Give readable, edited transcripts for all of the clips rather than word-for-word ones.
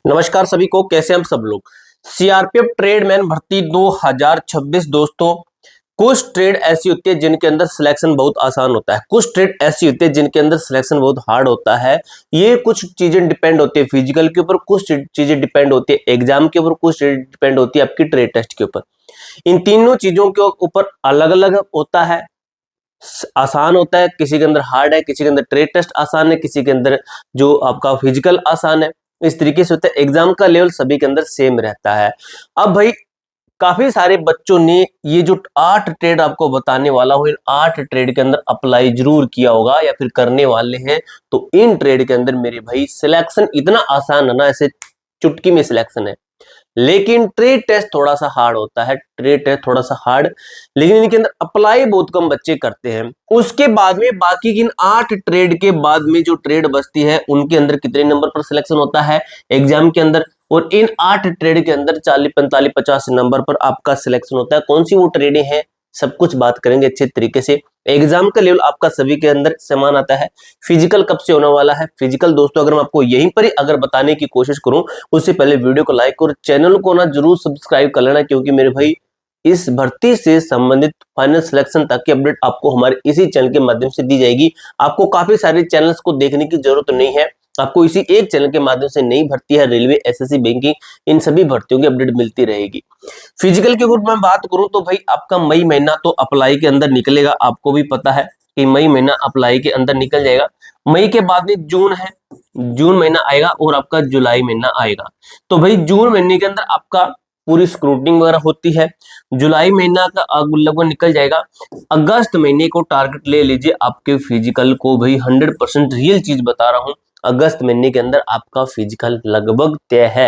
नमस्कार सभी को, कैसे हम सब लोग। सीआरपीएफ ट्रेडमैन भर्ती 2026 दोस्तों, कुछ ट्रेड ऐसी होती है जिनके अंदर सिलेक्शन बहुत आसान होता है, कुछ ट्रेड ऐसी होती है जिनके अंदर सिलेक्शन बहुत हार्ड होता है। ये कुछ चीजें डिपेंड होती है फिजिकल के ऊपर, कुछ चीजें डिपेंड होती है एग्जाम के ऊपर, कुछ डिपेंड होती है आपकी ट्रेड टेस्ट के ऊपर। इन तीनों चीजों के ऊपर अलग अलग होता है। आसान होता है, किसी के अंदर हार्ड है, किसी के अंदर ट्रेड टेस्ट आसान है, किसी के अंदर जो आपका फिजिकल आसान है। इस तरीके से होता है, एग्जाम का लेवल सभी के अंदर सेम रहता है। अब भाई काफी सारे बच्चों ने ये जो 8 ट्रेड आपको बताने वाला हूं, इन 8 ट्रेड के अंदर अप्लाई जरूर किया होगा या फिर करने वाले हैं। तो इन ट्रेड के अंदर मेरे भाई सिलेक्शन इतना आसान है ना, ऐसे चुटकी में सिलेक्शन है। लेकिन ट्रेड टेस्ट थोड़ा सा हार्ड होता है, ट्रेड टेस्ट थोड़ा सा हार्ड, लेकिन इनके अंदर अप्लाई बहुत कम बच्चे करते हैं। उसके बाद में बाकी की इन 8 ट्रेड के बाद में जो ट्रेड बचती है उनके अंदर कितने नंबर पर सिलेक्शन होता है एग्जाम के अंदर, और इन 8 ट्रेड के अंदर 40 45 50 नंबर पर आपका सिलेक्शन होता है। कौन सी वो ट्रेडें हैं, सब कुछ बात करेंगे अच्छे तरीके से। एग्जाम का लेवल आपका सभी के अंदर समान आता है। फिजिकल कब से होने वाला है, फिजिकल दोस्तों अगर मैं आपको यहीं पर ही अगर बताने की कोशिश करूं, उससे पहले वीडियो को लाइक और चैनल को ना जरूर सब्सक्राइब कर लेना, क्योंकि मेरे भाई इस भर्ती से संबंधित फाइनल सिलेक्शन तक की अपडेट आपको हमारे इसी चैनल के माध्यम से दी जाएगी। आपको काफी सारे चैनल्स को देखने की जरूरत नहीं है, आपको इसी एक चैनल के माध्यम से नई भर्ती है, रेलवे, एसएससी, बैंकिंग, इन सभी भर्तियों की अपडेट मिलती रहेगी। फिजिकल के ऊपर मैं बात करूं तो भाई आपका मई महीना तो अप्लाई के अंदर निकलेगा, आपको भी पता है कि मई महीना अप्लाई के अंदर निकल जाएगा। मई के बाद में जून है, जून महीना आएगा और आपका जुलाई महीना आएगा। तो भाई जून महीने के अंदर आपका पूरी स्क्रूटनिंग वगैरह होती है। जुलाई महीना का लगभग निकल जाएगा। अगस्त महीने को टारगेट ले लीजिए आपके फिजिकल को, भाई 100% रियल चीज बता रहा हूं। अगस्त महीने के अंदर आपका फिजिकल लगभग तय है।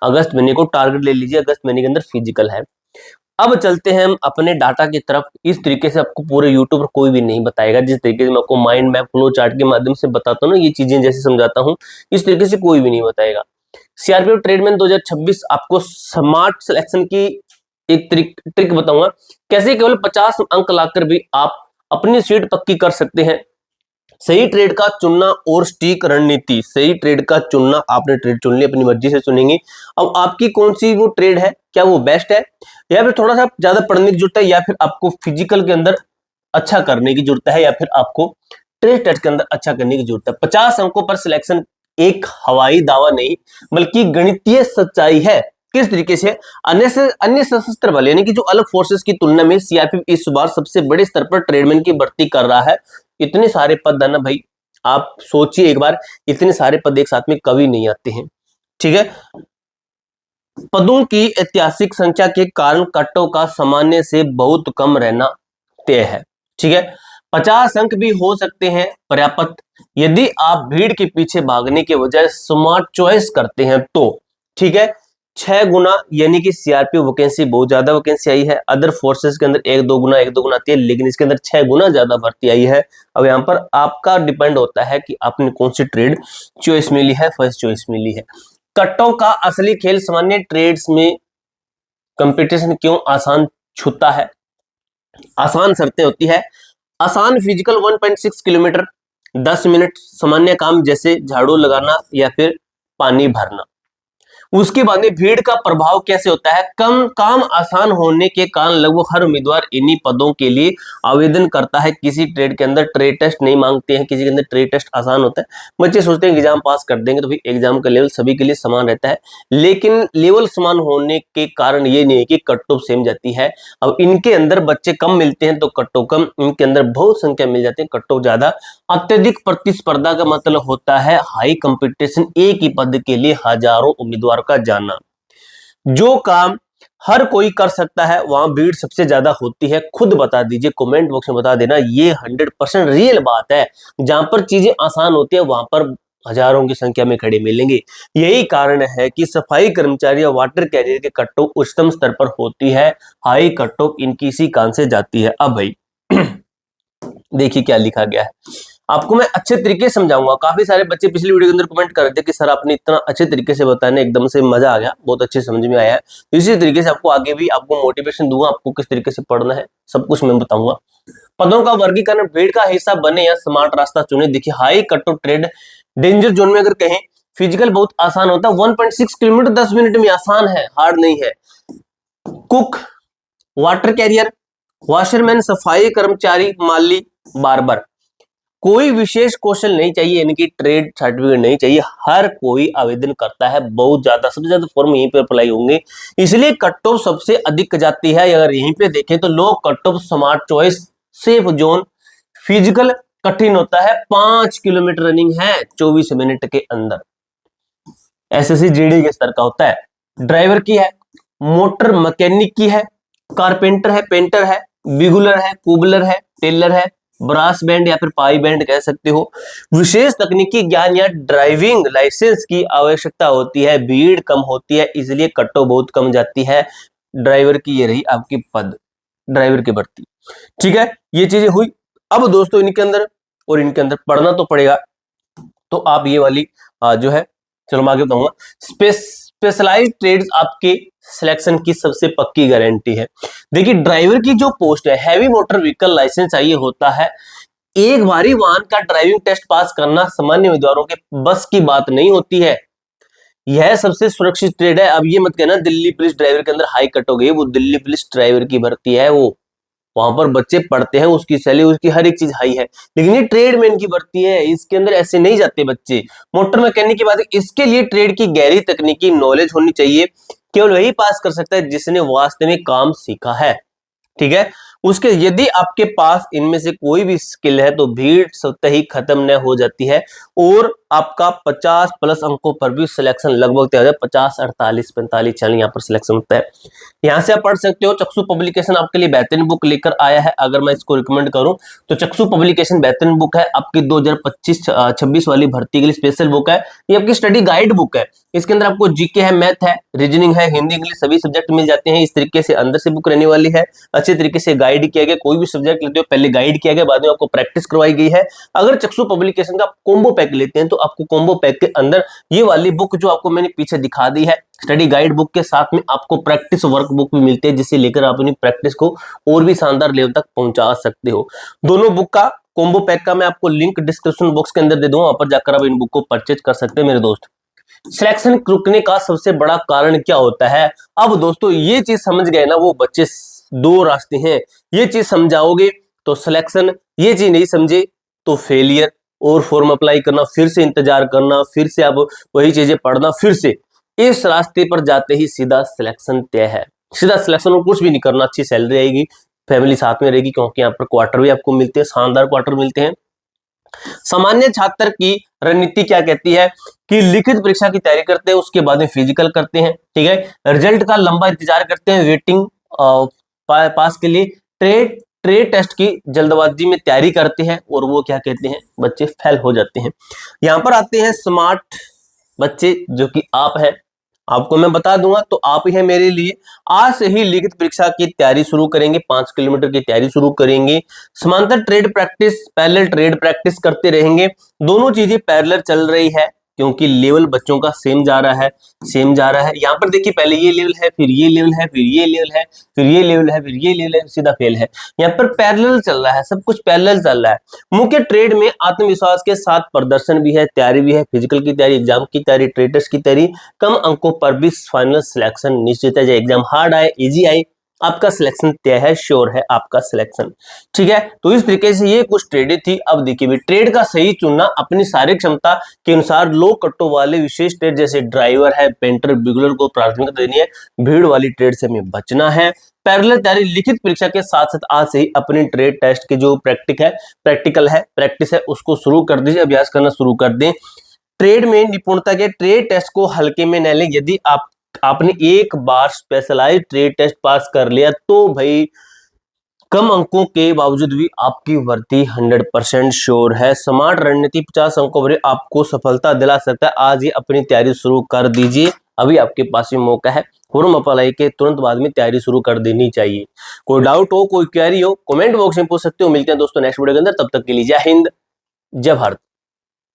अगस्त महीने को टारगेट ले लीजिए, अगस्त महीने के अंदर फिजिकल है। अब चलते हैं हम अपने डाटा की तरफ। इस तरीके से आपको पूरे यूट्यूब पर कोई भी नहीं बताएगा, जिस तरीके से मैं आपको माइंड मैप फ्लो चार्ट के माध्यम से बताता हूँ ना, ये चीजें जैसे समझाता हूँ, इस तरीके से कोई भी नहीं बताएगा। सीआरपीएफ ट्रेडमैन 2026 आपको स्मार्ट सिलेक्शन की एक ट्रिक बताऊंगा, कैसे केवल 50 अंक लाकर भी आप अपनी सीट पक्की कर सकते हैं। सही ट्रेड का चुनना और स्टिक रणनीति, सही ट्रेड का चुनना, आपने ट्रेड चुन ली, अपनी मर्जी से चुनेंगे। अब आपकी कौन सी वो ट्रेड है, क्या वो बेस्ट है, या फिर थोड़ा सा ज्यादा पढ़ने की जरूरत है, या फिर आपको फिजिकल के अंदर अच्छा करने की जरूरत है, या फिर आपको ट्रेड टेस्ट के अंदर अच्छा करने की जरूरत है। 50 अंकों पर सिलेक्शन एक हवाई दावा नहीं बल्कि गणितीय सच्चाई है। किस तरीके से, अन्य सशस्त्र बल यानी कि जो अलग फोर्सेस की तुलना में सीआरपीएफ इस बार सबसे बड़े स्तर पर ट्रेडमैन की भर्ती कर रहा है। इतने सारे पद है ना भाई, आप सोचिए एक बार, इतने सारे पद एक साथ में कभी नहीं आते हैं। ठीक है, पदों की ऐतिहासिक संख्या के कारण कटों का सामान्य से बहुत कम रहना तय है। ठीक है, 50 अंक भी हो सकते हैं पर्याप्त, यदि आप भीड़ के पीछे भागने के बजाय स्मार्ट चॉइस करते हैं तो। ठीक है, 6 गुना यानी कि सीआरपीएफ वैकेंसी बहुत ज्यादा वैकेंसी आई है। अदर फोर्सेस के अंदर 1 2 गुना आती है, लेकिन इसके अंदर 6 गुना ज्यादा भर्ती आई है। अब यहाँ पर आपका डिपेंड होता है कि आपने कौन सी ट्रेड चॉइस मिली है, फर्स्ट चॉइस मिली है। कट्टों का असली खेल सामान्य ट्रेड्स में कंपटीशन क्यों आसान छूता है, आसान शर्तें होती है। आसान फिजिकल 1.6 किलोमीटर 10 मिनट, सामान्य काम जैसे झाड़ू लगाना या फिर पानी भरना। उसके बाद में भीड़ का प्रभाव कैसे होता है, कम काम आसान होने के कारण लगभग हर उम्मीदवार इन्हीं पदों के लिए आवेदन करता है। किसी ट्रेड के अंदर ट्रेड टेस्ट नहीं मांगते हैं, किसी के अंदर ट्रेड टेस्ट आसान होता है। बच्चे सोचते हैं एग्जाम पास कर देंगे तो भाई एग्जाम का लेवल सभी के लिए समान रहता है, लेकिन लेवल समान होने के कारण ये नहीं है कि कट ऑफ सेम जाती है। अब इनके अंदर बच्चे कम मिलते हैं तो कट ऑफ कम, इनके अंदर बहुत संख्या मिल जाती है, कट ऑफ ज्यादा। अत्यधिक प्रतिस्पर्धा का मतलब होता है हाई कंपटीशन, एक ही पद के लिए हजारों उम्मीदवार का जाना। जो काम हर कोई कर सकता है वहां भीड़ सबसे ज्यादा होती है। खुद बता दीजिए, कमेंट बॉक्स में बता देना, ये 100% रियल बात है। जहां पर चीजें आसान होती है वहां पर हजारों की संख्या में खड़े मिलेंगे। यही कारण है कि सफाई कर्मचारी या वाटर कैरियर के कट ऑफ उच्चतम स्तर पर होती है, हाई कट ऑफ इनकी इसी कारण से जाती है। अब भाई देखिए क्या लिखा गया है, आपको मैं अच्छे तरीके से समझाऊंगा। काफी सारे बच्चे पिछली वीडियो के अंदर कमेंट कर रहे थे कि सर आपने इतना अच्छे तरीके से बताने, एकदम से मजा आ गया, बहुत अच्छे समझ में आया है। इसी तरीके से आपको आगे भी आपको मोटिवेशन दूंगा, आपको किस तरीके से पढ़ना है सब कुछ मैं बताऊंगा। पदों का वर्गीकरण, भीड़ का हिस्सा बने या स्मार्ट रास्ता चुने। देखिए high cut off trade danger zone में अगर कहें फिजिकल बहुत आसान होता है, 1.6 किलोमीटर 10 मिनट में, आसान है, हार्ड नहीं है। कुक, वाटर कैरियर, वॉशरमैन सफाई कर्मचारी, माली, बार्बर। कोई विशेष कौशल नहीं चाहिए, यानी कि ट्रेड सर्टिफिकेट नहीं चाहिए, हर कोई आवेदन करता है। बहुत ज्यादा, सबसे ज्यादा फॉर्म यहीं पे अप्लाई होंगे, इसलिए कट ऑफ सबसे अधिक जाती है। अगर यहीं पे देखें तो low cut off, smart choice, safe zone, physical कठिन होता है, 5 किलोमीटर रनिंग है 24 मिनट के अंदर, एसएससी जीडी के स्तर का होता है। ड्राइवर की है, मोटर मैकेनिक की है, कारपेंटर है, पेंटर है, बिगुलर है, कुबलर है, टेलर है, ब्रास बैंड या फिर पाई बैंड कह सकते हो। विशेष तकनीकी ज्ञान या ड्राइविंग लाइसेंस की आवश्यकता होती है, भीड़ कम होती है, इसलिए कट्टो बहुत कम जाती है। ड्राइवर की ये रही आपकी पद, ड्राइवर की भर्ती। ठीक है, ये चीजें हुई। अब दोस्तों इनके अंदर और इनके अंदर पढ़ना तो पड़ेगा, तो आप ये वाली जो है, चलो मैं आगे बताऊंगा। स्पेशलाइज्ड ट्रेड्स आपके सिलेक्शन की सबसे पक्की गारंटी है। देखिए ड्राइवर की जो पोस्ट है, हैवी मोटर व्हीकल लाइसेंस चाहिए होता है। एक बारी वाहन का ड्राइविंग टेस्ट पास करना सामान्य उम्मीदवारों के बस की बात नहीं होती है। यह सबसे सुरक्षित ट्रेड है। अब ये मत कहना दिल्ली पुलिस ड्राइवर के अंदर हाई कट हो गई, वो दिल्ली पुलिस ड्राइवर की भर्ती है, वो वहां पर बच्चे पढ़ते हैं, उसकी सैलरी, उसकी हर एक चीज हाई है। लेकिन ये ट्रेडमैन की भर्ती है, इसके अंदर ऐसे नहीं जाते बच्चे। मोटर मैकेनिक की बात है, इसके लिए ट्रेड की गहरी तकनीकी नॉलेज होनी चाहिए, केवल वही पास कर सकता है जिसने वास्तव में काम सीखा है। ठीक है, उसके यदि आपके पास इनमें से कोई भी स्किल है तो भीड़ स्वतः ही खत्म न हो जाती है, और आपका 50 प्लस अंकों पर भी सिलेक्शन लगभग तय हो जाए। 50, 48, 45 चल यहाँ पर सिलेक्शन होता है। यहाँ से आप पढ़ सकते हो। चक्षु पब्लिकेशन आपके लिए बेहतरीन बुक लेकर आया है। अगर मैं इसको रिकमेंड करूं तो चक्षु पब्लिकेशन बेहतरीन बुक है, आपकी 2025-26 वाली भर्ती के लिए स्पेशल बुक है। ये आपकी स्टडी गाइड बुक है। इसके अंदर आपको जीके है, मैथ है, रीजनिंग है, हिंदी इंग्लिश सभी सब्जेक्ट मिल जाते हैं। इस तरीके से अंदर से बुक रहने वाली है, अच्छे तरीके से गाइड किया गया। कोई भी सब्जेक्ट लेते हो पहले गाइड किया गया, बाद में आपको प्रैक्टिस करवाई गई है। अगर चक्षु पब्लिकेशन का कॉम्बो पैक लेते हैं तो आपको कॉम्बो पैक के अंदर ये वाली बुक जो आपको मैंने पीछे दिखा दी है, स्टडी गाइड बुक के साथ में आपको प्रैक्टिस वर्क बुक भी मिलती है, जिसे लेकर आप अपनी प्रैक्टिस को और भी शानदार लेवल तक पहुंचा सकते हो। दोनों बुक का कॉम्बो पैक का मैं आपको लिंक डिस्क्रिप्शन बॉक्स के अंदर दे दूंगा, वहां पर जाकर आप इन बुक को परचेज कर सकते हैं मेरे दोस्त। सिलेक्शन रुकने का सबसे बड़ा कारण क्या होता है? अब दोस्तों ये चीज समझ गए ना वो बच्चे, दो रास्ते हैं, ये चीज समझाओगे तो सिलेक्शन, ये चीज नहीं समझे तो फेलियर, और फॉर्म अप्लाई करना, फिर से इंतजार करना, फिर से आप वही चीजें पढ़ना, फिर से इस रास्ते पर जाते ही सीधा सिलेक्शन तय है। सीधा सिलेक्शन और कुछ भी नहीं करना, अच्छी सैलरी आएगी, फैमिली साथ में रहेगी, क्योंकि यहाँ पर क्वार्टर भी आपको मिलते हैं, शानदार क्वार्टर मिलते हैं। सामान्य छात्र की रणनीति क्या कहती है कि लिखित परीक्षा की तैयारी करते हैं, उसके बाद में फिजिकल करते हैं। ठीक है, रिजल्ट का लंबा इंतजार करते हैं, वेटिंग पास के लिए ट्रेड टेस्ट की जल्दबाजी में तैयारी करते हैं, और वो क्या कहते हैं, बच्चे फेल हो जाते हैं। यहाँ पर आते हैं स्मार्ट बच्चे, जो कि आप हैं, आपको मैं बता दूंगा तो आप ही है मेरे लिए। आज से ही लिखित परीक्षा की तैयारी शुरू करेंगे, 5 किलोमीटर की तैयारी शुरू करेंगे। समांतर trade practice, parallel trade practice करते रहेंगे। दोनों चीजें पैरेलल चल रही है, क्योंकि लेवल बच्चों का सेम जा रहा है, सेम जा रहा है। यहाँ पर देखिए पहले ये लेवल है, फिर ये लेवल है, फिर ये लेवल है, फिर ये लेवल है, फिर ये लेवल है, सीधा फेल है। यहाँ पर पैरेलल चल रहा है, सब कुछ पैरेलल चल रहा है। मुख्य ट्रेड में आत्मविश्वास के साथ प्रदर्शन भी है, तैयारी भी है, फिजिकल की तैयारी, एग्जाम की तैयारी, ट्रेड टेस्ट की तैयारी। कम अंकों पर भी फाइनल सिलेक्शन निश्चित है, चाहे एग्जाम हार्ड आए इजी आए, आपका सिलेक्शन तय है, श्योर है आपका सिलेक्शन। ठीक है, तो इस तरीके से ये कुछ ट्रेडें थी। अब देखिए भी ट्रेड का सही चुनना, अपनी शारीरिक क्षमता के अनुसार लो कट्टों वाले विशेष ट्रेड जैसे ड्राइवर है, पेंटर, बिगुलर को प्राथमिकता देनी है। भीड़ वाली ट्रेड से हमें बचना है। पैरेलल तैयारी, लिखित परीक्षा के साथ साथ आज से ही अपनी ट्रेड टेस्ट के जो प्रैक्टिस है उसको शुरू कर दीजिए, अभ्यास करना शुरू कर दें। ट्रेड में निपुणता के ट्रेड टेस्ट को हल्के में न लें। यदि आपने एक बार स्पेशलाइज्ड ट्रेड टेस्ट पास कर लिया तो भाई कम अंकों के बावजूद भी आपकी भर्ती 100% श्योर है। स्मार्ट रणनीति 50 अंकों पर आपको सफलता दिला सकता है। आज ही अपनी तैयारी शुरू कर दीजिए, अभी आपके पास भी मौका है। फॉर्म अप्लाई के तुरंत बाद में तैयारी शुरू कर देनी चाहिए। कोई डाउट हो, कोई क्वेरी हो, कमेंट बॉक्स में पूछ सकते हो। मिलते हैं दोस्तों नेक्स्ट वीडियो के अंदर, तब तक के लिए जय हिंद, जय भारत।